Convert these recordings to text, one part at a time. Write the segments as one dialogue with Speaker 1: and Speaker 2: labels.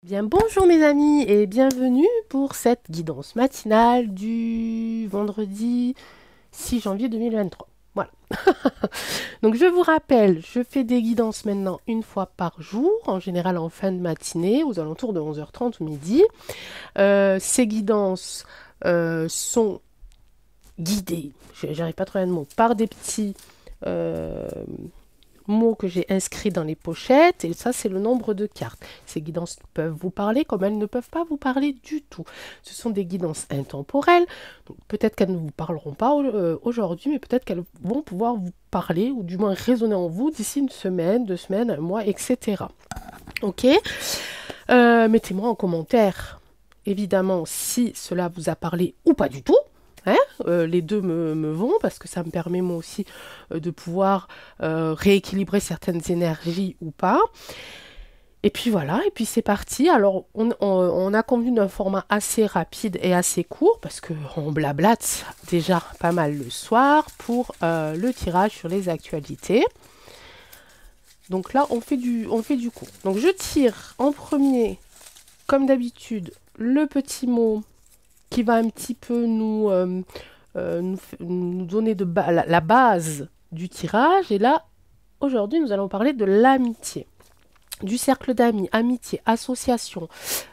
Speaker 1: Bien, bonjour mes amis et bienvenue pour cette guidance matinale du vendredi 6 janvier 2023. Voilà. Donc je vous rappelle, je fais des guidances maintenant une fois par jour, en général en fin de matinée, aux alentours de 11h30 ou midi. Ces guidances sont guidées, j'arrive pas trop à le mot, par des petits euh, mots que j'ai inscrits dans les pochettes, et ça c'est le nombre de cartes. Ces guidances peuvent vous parler comme elles ne peuvent pas vous parler du tout. Ce sont des guidances intemporelles, donc peut-être qu'elles ne vous parleront pas aujourd'hui, mais peut-être qu'elles vont pouvoir vous parler, ou du moins résonner en vous d'ici une semaine, 2 semaines, un mois, etc. Ok. Mettez-moi en commentaire, évidemment, si cela vous a parlé ou pas du tout. Hein, les deux me vont parce que ça me permet moi aussi de pouvoir rééquilibrer certaines énergies ou pas. Et puis voilà, et puis c'est parti. Alors on a convenu d'un format assez rapide et assez court parce qu'on blablate déjà pas mal le soir pour le tirage sur les actualités. Donc là on fait du court. Donc je tire en premier, comme d'habitude, le petit mot qui va un petit peu nous donner la base du tirage. Et là, aujourd'hui, nous allons parler de l'amitié, du cercle d'amis, amitié, association,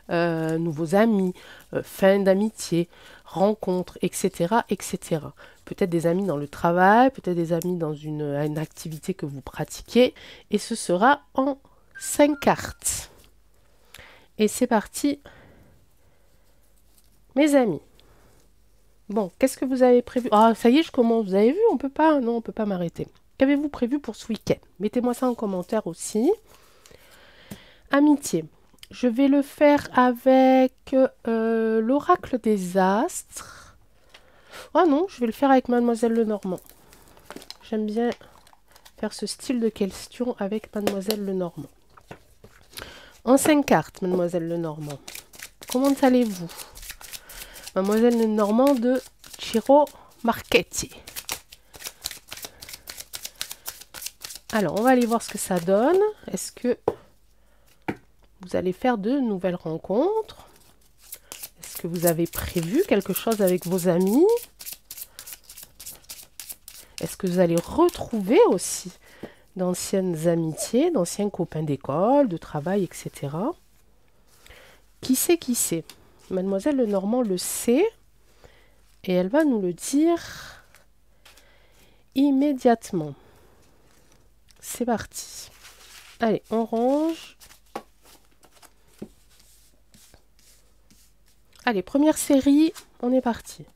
Speaker 1: nouveaux amis, fin d'amitié, rencontres, etc., etc. Peut-être des amis dans le travail, peut-être des amis dans une activité que vous pratiquez. Et ce sera en 5 cartes. Et c'est parti, mes amis. Bon, qu'est-ce que vous avez prévu? Ah, ça y est, je commence. Vous avez vu, on peut pas, non, on peut pas m'arrêter. Qu'avez-vous prévu pour ce week-end? Mettez-moi ça en commentaire aussi. Amitié. Je vais le faire avec l'oracle des astres. Ah non, je vais le faire avec Mademoiselle Lenormand. J'aime bien faire ce style de question avec Mademoiselle Lenormand. En 5 cartes, Mademoiselle Lenormand. Comment allez-vous? Mademoiselle Lenormand de Ciro Marchetti. Alors, on va aller voir ce que ça donne. Est-ce que vous allez faire de nouvelles rencontres? Est-ce que vous avez prévu quelque chose avec vos amis? Est-ce que vous allez retrouver aussi d'anciennes amitiés, d'anciens copains d'école, de travail, etc. Qui sait, qui sait? Mademoiselle Lenormand le sait et elle va nous le dire immédiatement. C'est parti. Allez, on range. Allez, première série, on est parti.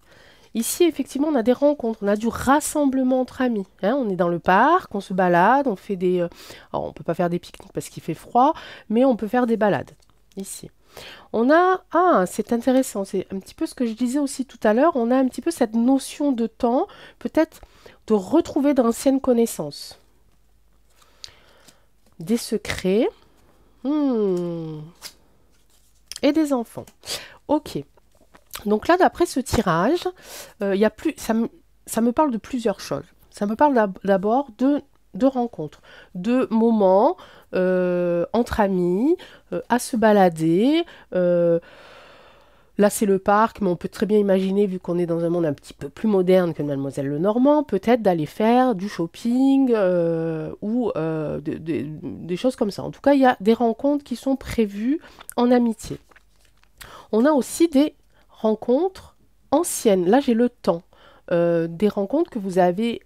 Speaker 1: Ici, effectivement, on a des rencontres, on a du rassemblement entre amis. Hein, on est dans le parc, on se balade, on fait des... alors, on ne peut pas faire des pique-niques parce qu'il fait froid, mais on peut faire des balades, ici. On a... Ah, c'est intéressant, c'est un petit peu ce que je disais aussi tout à l'heure, on a un petit peu cette notion de temps, peut-être de retrouver d'anciennes connaissances. Des secrets. Et des enfants. Ok. Donc là, d'après ce tirage, y a plus, ça me parle de plusieurs choses. Ça me parle d'abord de rencontres, de moments entre amis, à se balader. Là, c'est le parc, mais on peut très bien imaginer, vu qu'on est dans un monde un petit peu plus moderne que Mademoiselle Lenormand, peut-être d'aller faire du shopping ou des choses comme ça. En tout cas, il y a des rencontres qui sont prévues en amitié. On a aussi des rencontres anciennes. Là, j'ai le temps. Des rencontres que vous avez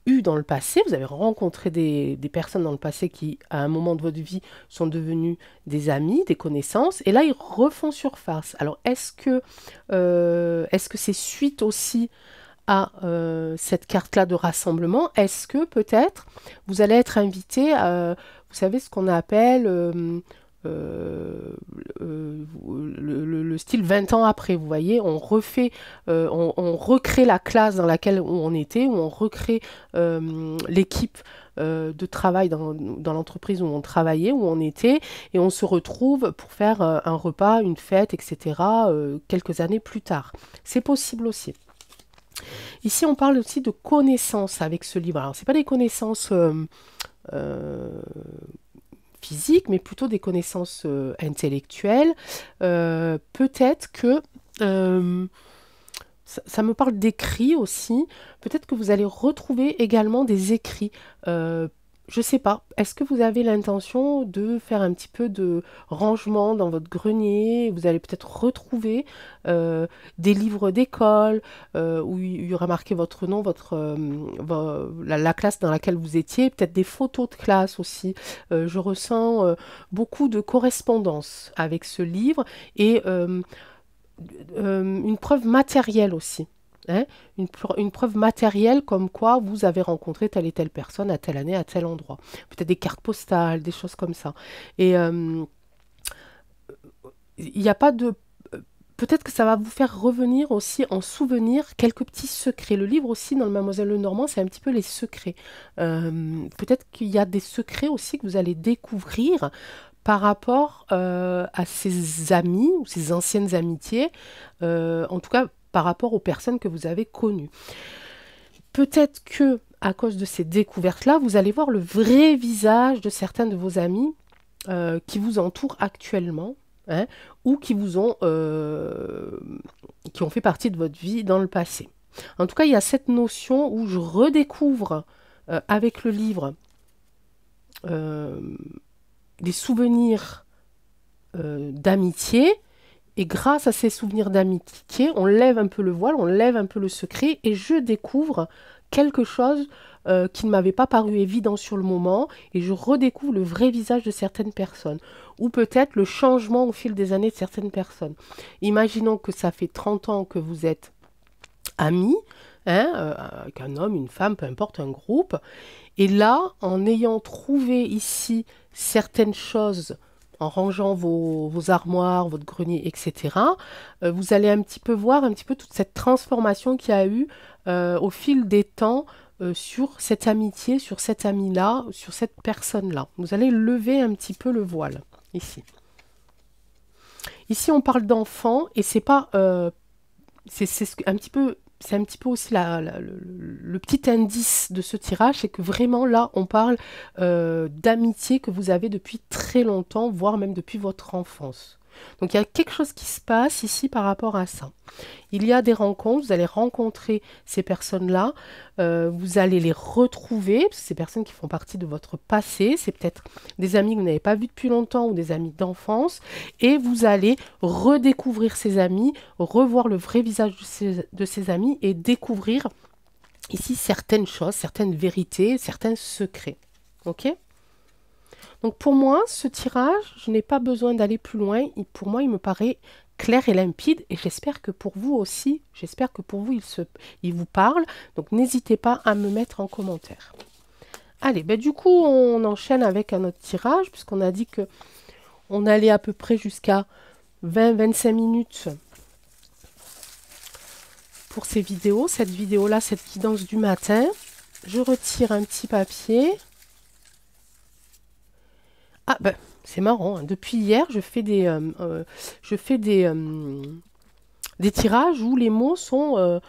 Speaker 1: eues dans le passé. Vous avez rencontré des personnes dans le passé qui, à un moment de votre vie, sont devenues des amis, des connaissances. Et là, ils refont surface. Alors, est-ce que c'est suite aussi à cette carte-là de rassemblement? Est-ce que peut-être vous allez être invité à, vous savez, ce qu'on appelle euh, le style 20 ans après, vous voyez, on refait, on recrée la classe dans laquelle on était, ou on recrée l'équipe de travail dans l'entreprise où on travaillait, où on était, et on se retrouve pour faire un repas, une fête, etc., quelques années plus tard. C'est possible aussi. Ici, on parle aussi de connaissances avec ce livre. Alors, c'est pas des connaissances euh, physiques, mais plutôt des connaissances intellectuelles. Peut-être que ça me parle d'écrits aussi. Peut-être que vous allez retrouver également des écrits. Je sais pas. Est-ce que vous avez l'intention de faire un petit peu de rangement dans votre grenier? Vous allez peut-être retrouver des livres d'école où il y aura marqué votre nom, la classe dans laquelle vous étiez, peut-être des photos de classe aussi. Je ressens beaucoup de correspondance avec ce livre et une preuve matérielle aussi. Hein, une preuve matérielle comme quoi vous avez rencontré telle et telle personne à telle année, à tel endroit. Peut-être des cartes postales, des choses comme ça. Et il n'y a pas de... Peut-être que ça va vous faire revenir aussi en souvenir quelques petits secrets. Le livre aussi, dans le Mademoiselle Lenormand, c'est un petit peu les secrets. Peut-être qu'il y a des secrets aussi que vous allez découvrir par rapport à ses amis ou ses anciennes amitiés. En tout cas, par rapport aux personnes que vous avez connues. Peut-être que, à cause de ces découvertes-là, vous allez voir le vrai visage de certains de vos amis qui vous entourent actuellement, hein, ou qui ont fait partie de votre vie dans le passé. En tout cas, il y a cette notion où je redécouvre avec le livre des souvenirs d'amitié. Et grâce à ces souvenirs d'amitié, on lève un peu le voile, on lève un peu le secret et je découvre quelque chose qui ne m'avait pas paru évident sur le moment et je redécouvre le vrai visage de certaines personnes ou peut-être le changement au fil des années de certaines personnes. Imaginons que ça fait 30 ans que vous êtes amis, hein, avec un homme, une femme, peu importe, un groupe. Et là, en ayant trouvé ici certaines choses, en rangeant vos armoires, votre grenier, etc., vous allez un petit peu voir un petit peu toute cette transformation qu'il y a eu au fil des temps sur cette amitié, sur cet ami-là, sur cette personne-là. Vous allez lever un petit peu le voile, ici. Ici, on parle d'enfants, et c'est pas... c'est un petit peu aussi le petit indice de ce tirage, c'est que vraiment là, on parle d'amitié que vous avez depuis très longtemps, voire même depuis votre enfance. Donc il y a quelque chose qui se passe ici par rapport à ça. Il y a des rencontres, vous allez rencontrer ces personnes-là, vous allez les retrouver, parce que ces personnes qui font partie de votre passé, c'est peut-être des amis que vous n'avez pas vus depuis longtemps ou des amis d'enfance, et vous allez redécouvrir ces amis, revoir le vrai visage de ces amis et découvrir ici certaines choses, certaines vérités, certains secrets. Ok ? Donc pour moi, ce tirage, je n'ai pas besoin d'aller plus loin. Pour moi, il me paraît clair et limpide. Et j'espère que pour vous aussi, j'espère que pour vous, il vous parle. Donc n'hésitez pas à me mettre en commentaire. Allez, ben du coup, on enchaîne avec un autre tirage, puisqu'on a dit que on allait à peu près jusqu'à 20-25 minutes pour ces vidéos. Cette vidéo-là, cette guidance du matin. Je retire un petit papier. Ah ben, c'est marrant, hein. Depuis hier, je fais des tirages où les mots sont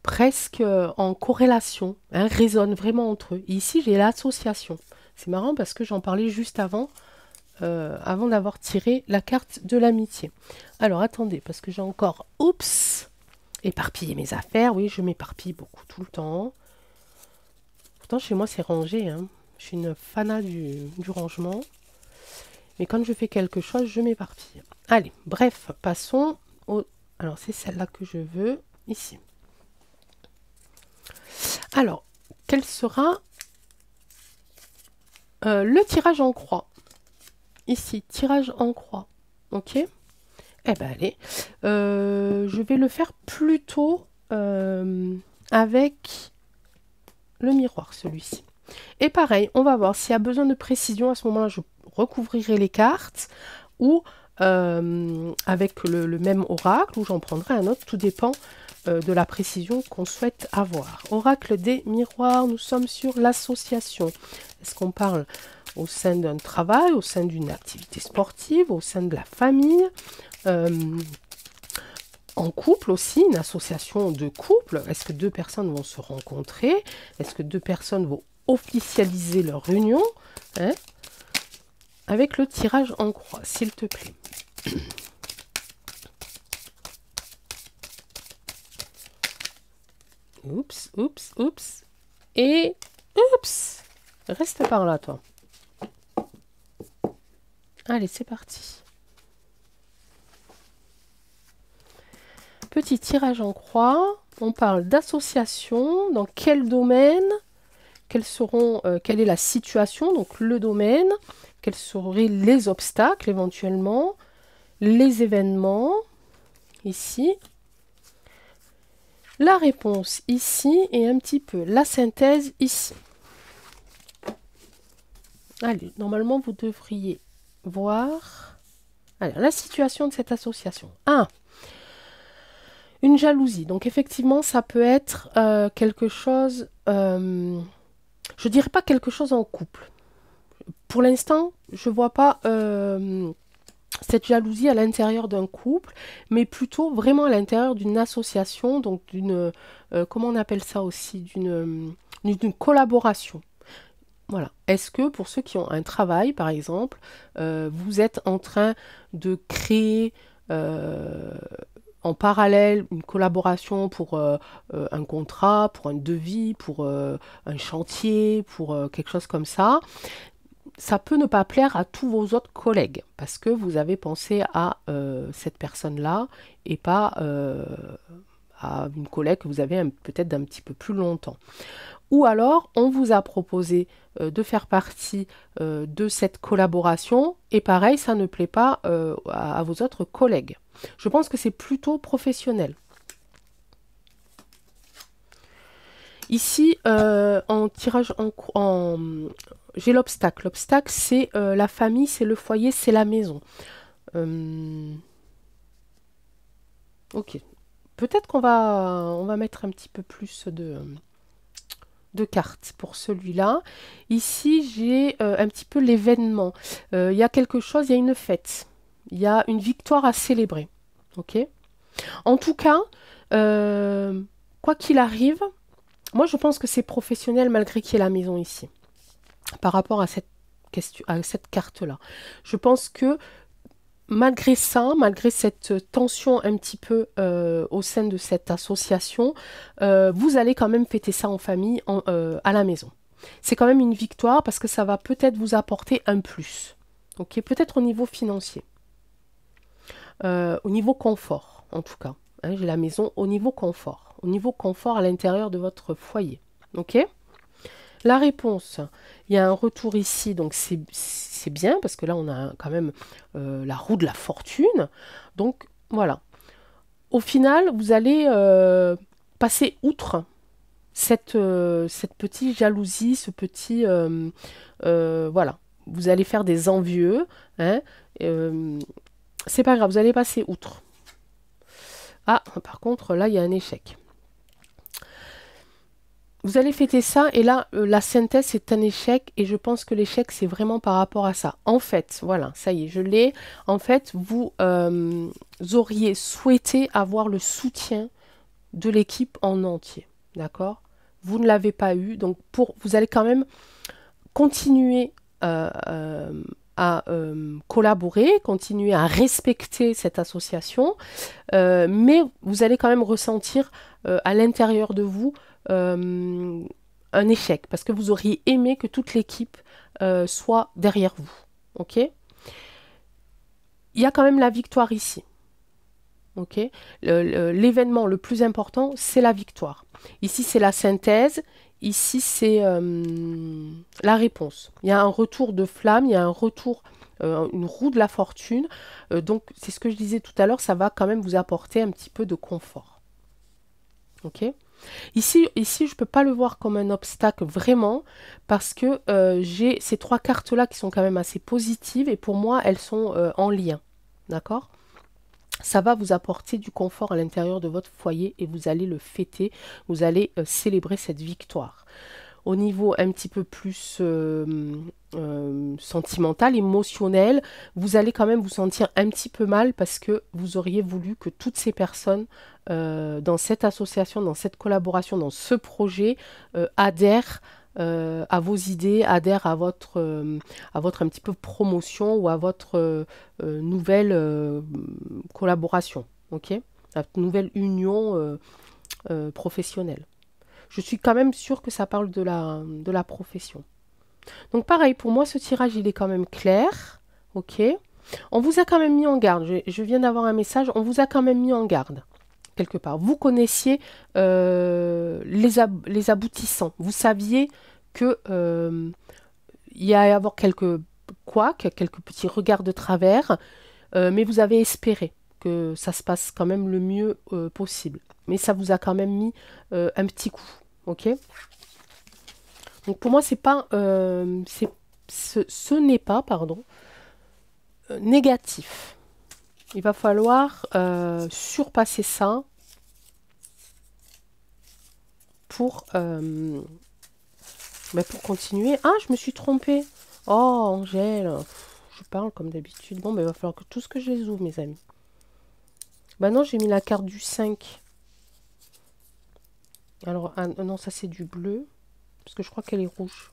Speaker 1: presque en corrélation, hein, résonnent vraiment entre eux. Et ici, j'ai l'association. C'est marrant parce que j'en parlais juste avant d'avoir tiré la carte de l'amitié. Alors, attendez, parce que j'ai encore, oups, éparpillé mes affaires. Oui, je m'éparpille beaucoup tout le temps. Pourtant, chez moi, c'est rangé, hein. Je suis une fanat du rangement. Mais quand je fais quelque chose, je m'éparpille. Allez, bref, passons au... Alors, c'est celle-là que je veux, ici. Alors, quel sera le tirage en croix? Ici, tirage en croix. Ok? Eh ben, allez. Je vais le faire plutôt avec le miroir, celui-ci. Et pareil, on va voir s'il y a besoin de précision. À ce moment-là, je recouvrirai les cartes ou avec le même oracle ou j'en prendrai un autre. Tout dépend de la précision qu'on souhaite avoir. Oracle des miroirs, nous sommes sur l'association. Est-ce qu'on parle au sein d'un travail, au sein d'une activité sportive, au sein de la famille, en couple aussi, une association de couple? Est-ce que deux personnes vont se rencontrer? Est-ce que deux personnes vont officialiser leur union, hein? avec le tirage en croix, s'il te plaît. Oups, oups, oups. Et oups. Reste par là, toi. Allez, c'est parti. Petit tirage en croix. On parle d'association. Dans quel domaine? Quelle est la situation? Donc le domaine. Quels seraient les obstacles éventuellement? Les événements. Ici. La réponse ici et un petit peu la synthèse ici. Allez, normalement vous devriez voir. Alors, la situation de cette association. 1. Une jalousie. Donc effectivement, ça peut être quelque chose, je dirais pas quelque chose en couple. Pour l'instant, je vois pas cette jalousie à l'intérieur d'un couple, mais plutôt vraiment à l'intérieur d'une association, donc d'une, comment on appelle ça aussi, d'une collaboration. Voilà. Est-ce que pour ceux qui ont un travail, par exemple, vous êtes en train de créer en parallèle une collaboration pour un contrat, pour un devis, pour un chantier, pour quelque chose comme ça? Ça peut ne pas plaire à tous vos autres collègues parce que vous avez pensé à cette personne-là et pas à une collègue que vous avez peut-être d'un petit peu plus longtemps. Ou alors, on vous a proposé de faire partie de cette collaboration et pareil, ça ne plaît pas à vos autres collègues. Je pense que c'est plutôt professionnel. Ici, en tirage j'ai l'obstacle. L'obstacle, c'est la famille, c'est le foyer, c'est la maison. Ok. Peut-être qu'on va mettre un petit peu plus de cartes pour celui-là. Ici, j'ai un petit peu l'événement. Il y a quelque chose, il y a une fête. Il y a une victoire à célébrer. Ok. En tout cas, quoi qu'il arrive, moi je pense que c'est professionnel malgré qu'il y ait la maison ici. Par rapport à cette question, à cette carte-là. Je pense que malgré ça, malgré cette tension un petit peu au sein de cette association, vous allez quand même fêter ça en famille, à la maison. C'est quand même une victoire parce que ça va peut-être vous apporter un plus. Ok, peut-être au niveau financier. Au niveau confort, en tout cas. Hein, j'ai la maison au niveau confort. Au niveau confort à l'intérieur de votre foyer. Ok? La réponse, il y a un retour ici, donc c'est bien, parce que là, on a quand même la roue de la fortune. Donc, voilà. Au final, vous allez passer outre cette petite jalousie, ce petit... voilà. Vous allez faire des envieux. Hein, c'est pas grave, vous allez passer outre. Ah, par contre, là, il y a un échec. Vous allez fêter ça et là, la synthèse, c'est un échec et je pense que l'échec, c'est vraiment par rapport à ça. En fait, voilà, ça y est, je l'ai. En fait, vous auriez souhaité avoir le soutien de l'équipe en entier, d'accord? Vous ne l'avez pas eu, donc vous allez quand même continuer à collaborer, continuer à respecter cette association, mais vous allez quand même ressentir à l'intérieur de vous un échec, parce que vous auriez aimé que toute l'équipe soit derrière vous. Ok? Il y a quand même la victoire ici. Ok? L'événement le plus important, c'est la victoire. Ici, c'est la synthèse. Ici, c'est la réponse. Il y a un retour de flamme, il y a un retour, une roue de la fortune. Donc, c'est ce que je disais tout à l'heure, ça va quand même vous apporter un petit peu de confort. Ok? Ici, je ne peux pas le voir comme un obstacle vraiment, parce que j'ai ces trois cartes-là qui sont quand même assez positives, et pour moi, elles sont en lien. D'accord? Ça va vous apporter du confort à l'intérieur de votre foyer et vous allez le fêter, vous allez célébrer cette victoire. Au niveau un petit peu plus sentimental, émotionnel, vous allez quand même vous sentir un petit peu mal parce que vous auriez voulu que toutes ces personnes dans cette association, dans cette collaboration, dans ce projet adhèrent à vos idées, adhère à votre un petit peu promotion ou à votre nouvelle collaboration, ok? La nouvelle union professionnelle. Je suis quand même sûre que ça parle de la profession. Donc pareil, pour moi, ce tirage, il est quand même clair, ok? On vous a quand même mis en garde, je viens d'avoir un message, on vous a quand même mis en garde, quelque part. Vous connaissiez les aboutissants, vous saviez que il y allait y avoir quelques couacs, quelques petits regards de travers, mais vous avez espéré que ça se passe quand même le mieux possible. Mais ça vous a quand même mis un petit coup, ok? Donc pour moi, c'est pas, ce n'est pas, pardon, négatif. Il va falloir surpasser ça pour continuer. Ah, je me suis trompée. Oh, Angèle, je parle comme d'habitude. Bon, il va falloir que tout ce que je les ouvre, mes amis. Bah non, j'ai mis la carte du 5. Alors, ah, non, ça c'est du bleu. Parce que je crois qu'elle est rouge.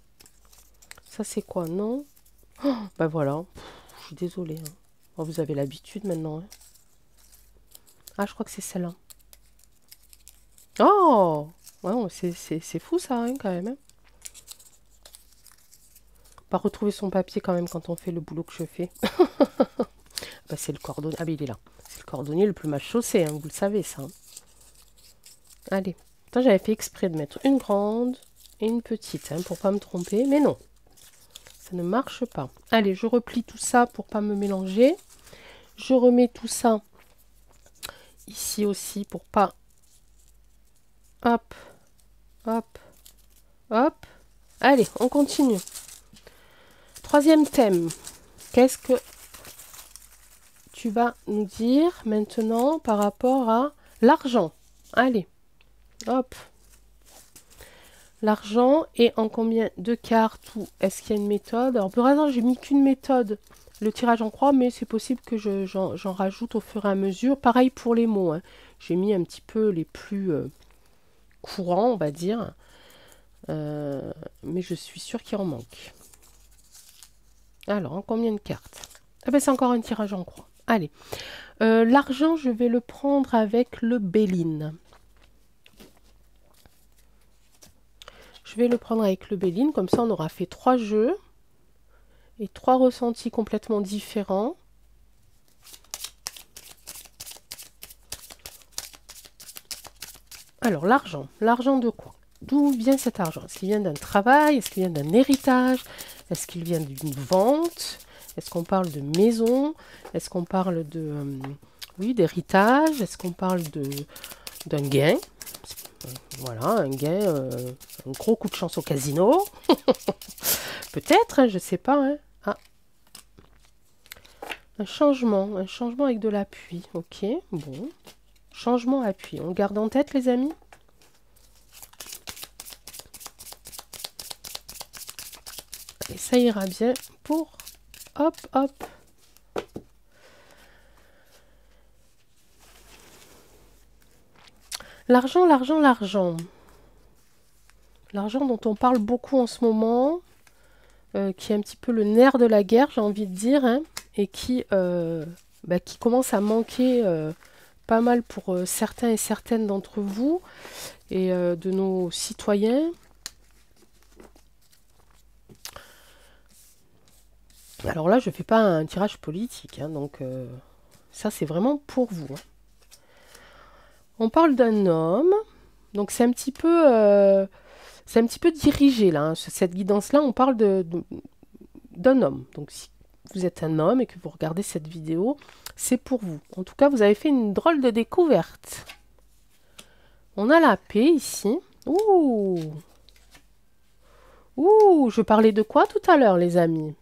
Speaker 1: Ça c'est quoi? Non. Oh, bah voilà. Je suis désolée. Hein. Oh, vous avez l'habitude maintenant. Hein. Ah, je crois que c'est celle-là. Oh ouais, c'est fou ça, hein, quand même. Hein. Pas retrouver son papier quand même quand on fait le boulot que je fais. Bah, c'est le cordonnier. Ah, mais il est là. C'est le cordonnier le plus mal chaussé, hein, vous le savez ça. Hein. Allez. Attends, j'avais fait exprès de mettre une grande et une petite, hein, pour pas me tromper. Mais non. Ça ne marche pas. Allez, je replie tout ça pour pas me mélanger. Je remets tout ça ici aussi pour pas... Hop, hop, hop. Allez, on continue. Troisième thème. Qu'est-ce que tu vas nous dire maintenant par rapport à l'argent? Allez, hop. L'argent et en combien de cartes ou est-ce qu'il y a une méthode? Alors pour l'instant, j'ai mis qu'une méthode, le tirage en croix, mais c'est possible que j'en rajoute au fur et à mesure. Pareil pour les mots. Hein. J'ai mis un petit peu les plus courants, on va dire. Mais je suis sûre qu'il en manque. Alors, en combien de cartes? Ah ben, c'est encore un tirage en croix. Allez. L'argent, je vais le prendre avec le Béline. Je vais le prendre avec le Béline. Comme ça, on aura fait 3 jeux. Et 3 ressentis complètement différents. Alors, l'argent. L'argent de quoi? D'où vient cet argent? Est-ce qu'il vient d'un travail? Est-ce qu'il vient d'un héritage? Est-ce qu'il vient d'une vente? Est-ce qu'on parle de maison? Est-ce qu'on parle de oui, d'héritage? Est-ce qu'on parle d'un gain? Voilà, un gain, un gros coup de chance au casino. Peut-être, hein, je ne sais pas. Hein. Ah. Un changement avec de l'appui. Ok, bon. Changement appui. On garde en tête, les amis? Et ça ira bien pour... Hop, hop. L'argent, l'argent, l'argent. L'argent dont on parle beaucoup en ce moment, qui est un petit peu le nerf de la guerre, j'ai envie de dire, hein, et qui commence à manquer pas mal pour certains et certaines d'entre vous et de nos citoyens. Alors là, je ne fais pas un tirage politique, hein, donc ça, c'est vraiment pour vous. Hein. On parle d'un homme, donc c'est un petit peu dirigé, là. Hein. Cette guidance-là, on parle d'un homme. Donc si vous êtes un homme et que vous regardez cette vidéo, c'est pour vous. En tout cas, vous avez fait une drôle de découverte. On a la paix ici. Ouh! Ouh! Je parlais de quoi tout à l'heure, les amis?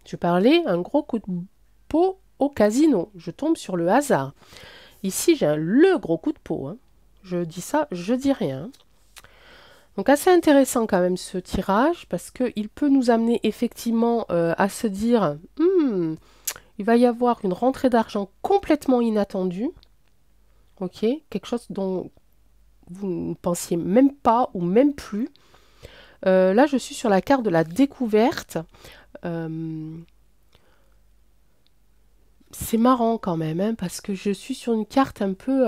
Speaker 1: Je parlais un gros coup de pot au casino. Je tombe sur le hasard. Ici, j'ai le gros coup de pot. Hein. Je dis ça, je dis rien. Donc assez intéressant quand même ce tirage parce qu'il peut nous amener effectivement à se dire il va y avoir une rentrée d'argent complètement inattendue. Ok, quelque chose dont vous ne pensiez même pas ou même plus. Là, je suis sur la carte de la découverte. Euh, c'est marrant quand même, hein, parce que je suis sur une carte un peu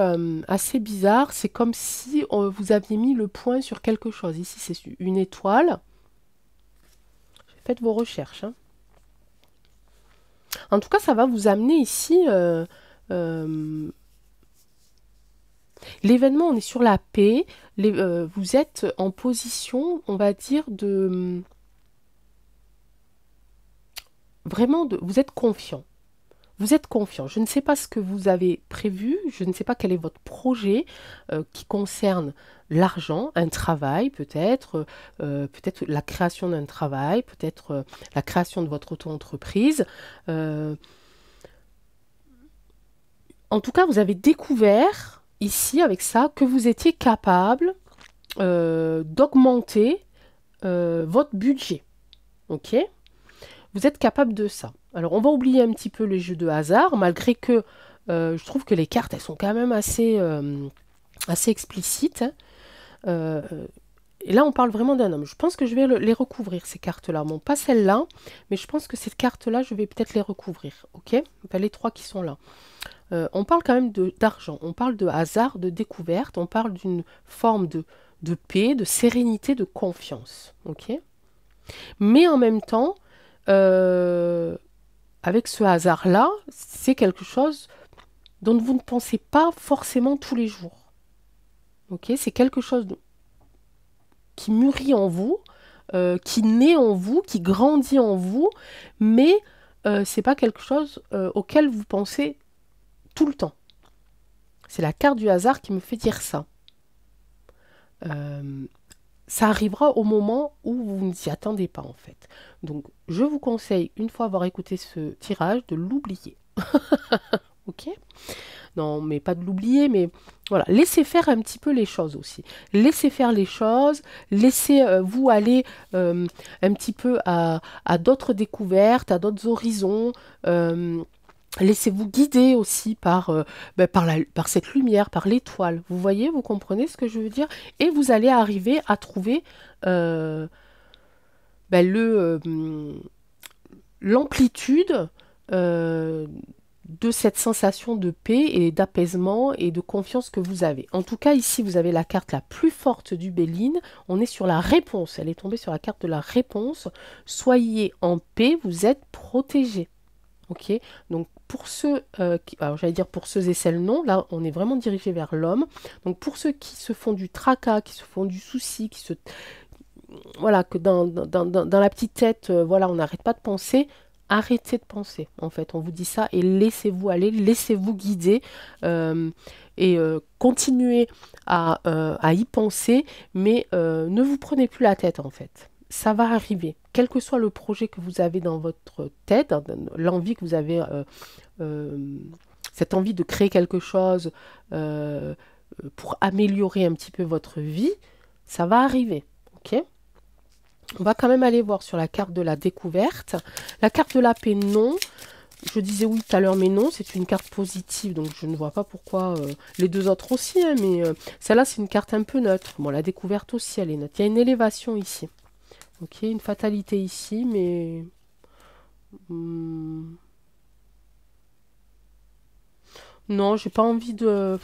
Speaker 1: assez bizarre. C'est comme si vous aviez mis le point sur quelque chose. Ici, c'est une étoile. Faites vos recherches, hein. En tout cas, ça va vous amener ici. L'événement, on est sur la paix. Vous êtes en position, on va dire, de vraiment, vous êtes confiant. Vous êtes confiant. Je ne sais pas ce que vous avez prévu, je ne sais pas quel est votre projet qui concerne l'argent, un travail peut-être, peut-être la création d'un travail, peut-être la création de votre auto-entreprise. Euh, en tout cas, vous avez découvert ici avec ça que vous étiez capable d'augmenter votre budget. Ok? Vous êtes capable de ça. Alors, on va oublier un petit peu les jeux de hasard, malgré que je trouve que les cartes, elles sont quand même assez explicites, hein. Et là, on parle vraiment d'un homme. Je pense que je vais les recouvrir, ces cartes-là. Bon, pas celle-là, mais je pense que ces cartes-là, je vais peut-être les recouvrir. Ok? Enfin, les trois qui sont là. On parle quand même d'argent, on parle de hasard, de découverte, on parle d'une forme de paix, de sérénité, de confiance. Ok? Mais en même temps, euh, avec ce hasard-là, c'est quelque chose dont vous ne pensez pas forcément tous les jours. Ok, c'est quelque chose qui mûrit en vous, qui naît en vous, qui grandit en vous, mais c'est pas quelque chose auquel vous pensez tout le temps. C'est la carte du hasard qui me fait dire ça. Euh, Ça arrivera au moment où vous ne vous y attendez pas en fait. Donc je vous conseille, une fois avoir écouté ce tirage, de l'oublier. Ok? Non, mais pas de l'oublier, mais voilà, laissez faire un petit peu les choses aussi. Laissez faire les choses, laissez vous aller un petit peu à d'autres découvertes, à d'autres horizons. Laissez-vous guider aussi par cette lumière, par l'étoile. Vous voyez, vous comprenez ce que je veux dire? Et vous allez arriver à trouver euh, ben, l'amplitude euh, de cette sensation de paix et d'apaisement et de confiance que vous avez. En tout cas, ici, vous avez la carte la plus forte du Béline. On est sur la réponse. Elle est tombée sur la carte de la réponse. Soyez en paix, vous êtes protégés. Ok, donc pour ceux, alors j'allais dire pour ceux et celles non, là on est vraiment dirigé vers l'homme. Donc pour ceux qui se font du tracas, qui se font du souci, voilà, que dans la petite tête, voilà, on n'arrête pas de penser, arrêtez de penser, en fait, on vous dit ça, et laissez-vous aller, laissez-vous guider, euh, et continuez à y penser, mais ne vous prenez plus la tête, en fait. Ça va arriver, quel que soit le projet que vous avez dans votre tête, l'envie que vous avez, euh, cette envie de créer quelque chose pour améliorer un petit peu votre vie, ça va arriver, ok? On va quand même aller voir sur la carte de la découverte. La carte de la paix, non. Je disais oui tout à l'heure, mais non, c'est une carte positive, donc je ne vois pas pourquoi les deux autres aussi, hein, mais celle-là, c'est une carte un peu neutre. Bon, la découverte aussi, elle est neutre. Il y a une élévation ici. Ok, une fatalité ici, mais... non, j'ai pas envie de...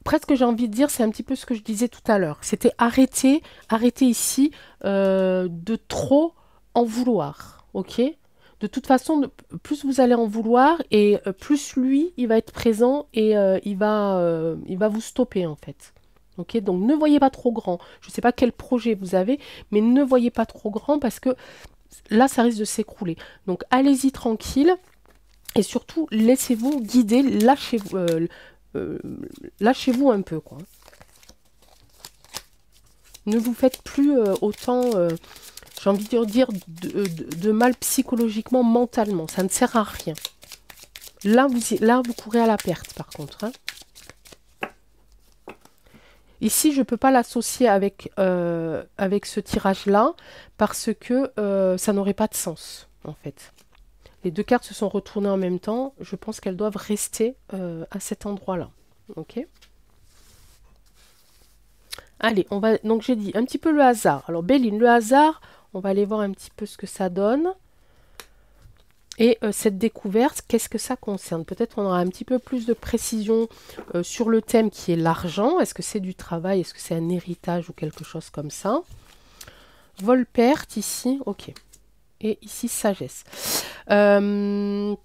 Speaker 1: Presque j'ai envie de dire, c'est un petit peu ce que je disais tout à l'heure. C'était arrêter ici de trop en vouloir, ok? De toute façon, plus vous allez en vouloir et plus lui, il va être présent et il va vous stopper en fait. Ok, donc ne voyez pas trop grand. Je ne sais pas quel projet vous avez, mais ne voyez pas trop grand parce que là, ça risque de s'écrouler. Donc allez-y tranquille et surtout laissez-vous guider, euh, lâchez-vous un peu, quoi. Ne vous faites plus autant, j'ai envie de dire, de mal psychologiquement, mentalement. Ça ne sert à rien. Là, vous courez à la perte, par contre, hein. Ici, je ne peux pas l'associer avec ce tirage-là parce que ça n'aurait pas de sens, en fait. Les deux cartes se sont retournées en même temps. Je pense qu'elles doivent rester à cet endroit-là. Ok? Allez, on va, donc j'ai dit un petit peu le hasard. Alors Béline, le hasard, on va aller voir un petit peu ce que ça donne. Et cette découverte, qu'est-ce que ça concerne? Peut-être qu'on aura un petit peu plus de précision sur le thème qui est l'argent. Est-ce que c'est du travail? Est-ce que c'est un héritage ou quelque chose comme ça? Vol-perte ici, ok. Et ici, sagesse. Alors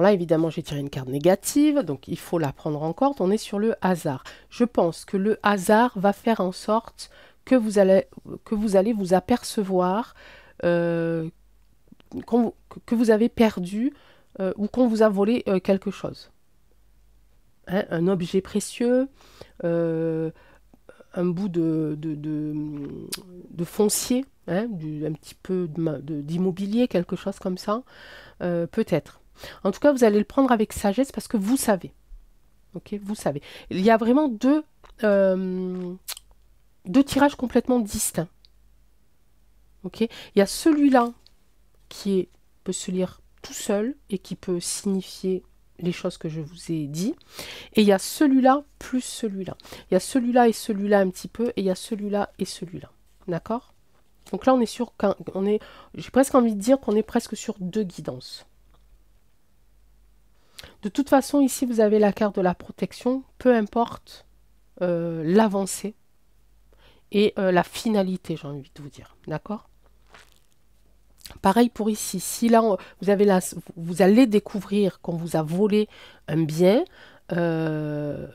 Speaker 1: là, évidemment, j'ai tiré une carte négative, donc il faut la prendre en compte. On est sur le hasard. Je pense que le hasard va faire en sorte que vous allez vous apercevoir que vous avez perdu ou qu'on vous a volé quelque chose. Hein, un objet précieux, un bout de foncier, hein, un petit peu d'immobilier, quelque chose comme ça, peut-être. En tout cas, vous allez le prendre avec sagesse parce que vous savez. Ok, vous savez. Il y a vraiment deux tirages complètement distincts. Ok, il y a celui-là qui peut se lire tout seul et qui peut signifier les choses que je vous ai dit. Et il y a celui-là plus celui-là. Il y a celui-là et celui-là un petit peu, et il y a celui-là et celui-là. D'accord? Donc là, on est sur, j'ai presque envie de dire qu'on est presque sur deux guidances. De toute façon, ici, vous avez la carte de la protection, peu importe l'avancée et la finalité, j'ai envie de vous dire. D'accord? Pareil pour ici. Si là, vous allez découvrir qu'on vous a volé un bien, n'en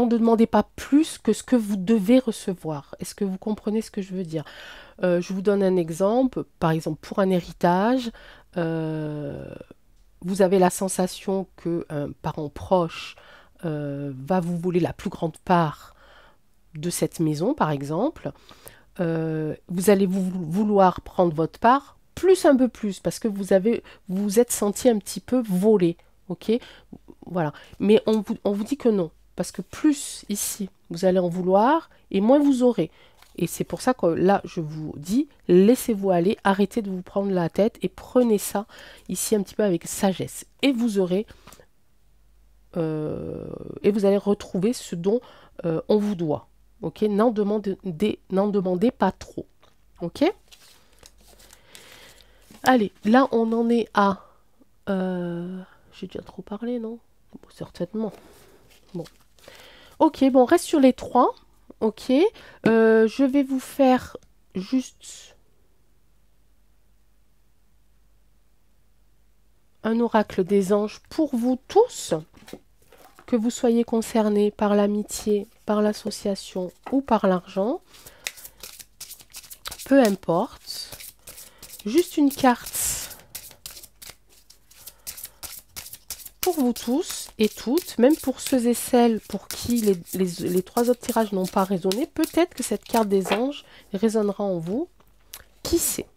Speaker 1: demandez pas plus que ce que vous devez recevoir. Est-ce que vous comprenez ce que je veux dire? Je vous donne un exemple. Par exemple, pour un héritage, vous avez la sensation qu'un parent proche va vous voler la plus grande part de cette maison, par exemple. Vous allez vouloir prendre votre part, plus un peu plus, parce que vous vous êtes senti un petit peu volé. Ok, voilà. Mais on vous dit que non. Parce que plus ici, vous allez en vouloir, et moins vous aurez. Et c'est pour ça que là, je vous dis, laissez-vous aller, arrêtez de vous prendre la tête et prenez ça ici un petit peu avec sagesse. Et vous aurez, et vous allez retrouver ce dont on vous doit. Ok, n'en demandez pas trop. Ok. Allez, là, on en est à... j'ai déjà trop parlé, non? Bon, certainement. Bon. Ok, bon, on reste sur les trois. Ok. Je vais vous faire juste un oracle des anges pour vous tous, que vous soyez concernés par l'amitié, par l'association ou par l'argent. Peu importe. Juste une carte pour vous tous et toutes, même pour ceux et celles pour qui les trois autres tirages n'ont pas résonné, peut-être que cette carte des anges résonnera en vous. Qui sait?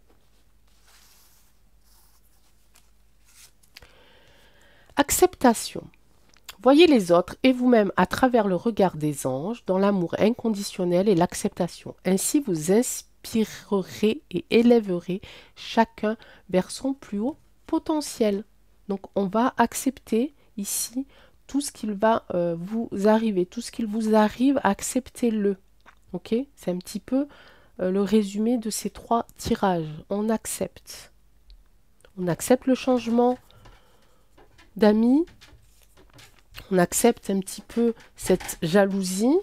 Speaker 1: Acceptation. Voyez les autres et vous-même à travers le regard des anges, dans l'amour inconditionnel et l'acceptation. Ainsi, vous inspirerez et élèverez chacun vers son plus haut potentiel. Donc, on va accepter ici tout ce qu'il va vous arriver. Tout ce qu'il vous arrive, acceptez-le. Ok? C'est un petit peu le résumé de ces trois tirages. On accepte. On accepte le changement d'amis. On accepte un petit peu cette jalousie.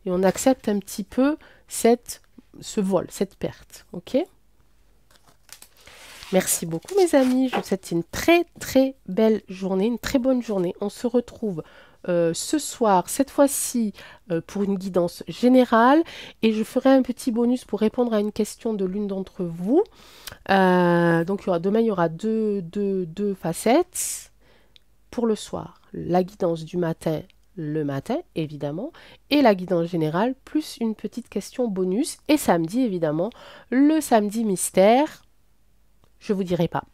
Speaker 1: Et on accepte un petit peu ce vol, cette perte. Ok? Merci beaucoup mes amis, je vous souhaite une très très belle journée, une très bonne journée. On se retrouve ce soir, cette fois-ci pour une guidance générale et je ferai un petit bonus pour répondre à une question de l'une d'entre vous. Donc demain il y aura deux facettes pour le soir. La guidance du matin, le matin évidemment, et la guidance générale plus une petite question bonus. Et samedi évidemment, le samedi mystère. Je vous dirai pas.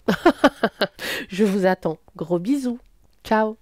Speaker 1: Je vous attends. Gros bisous. Ciao.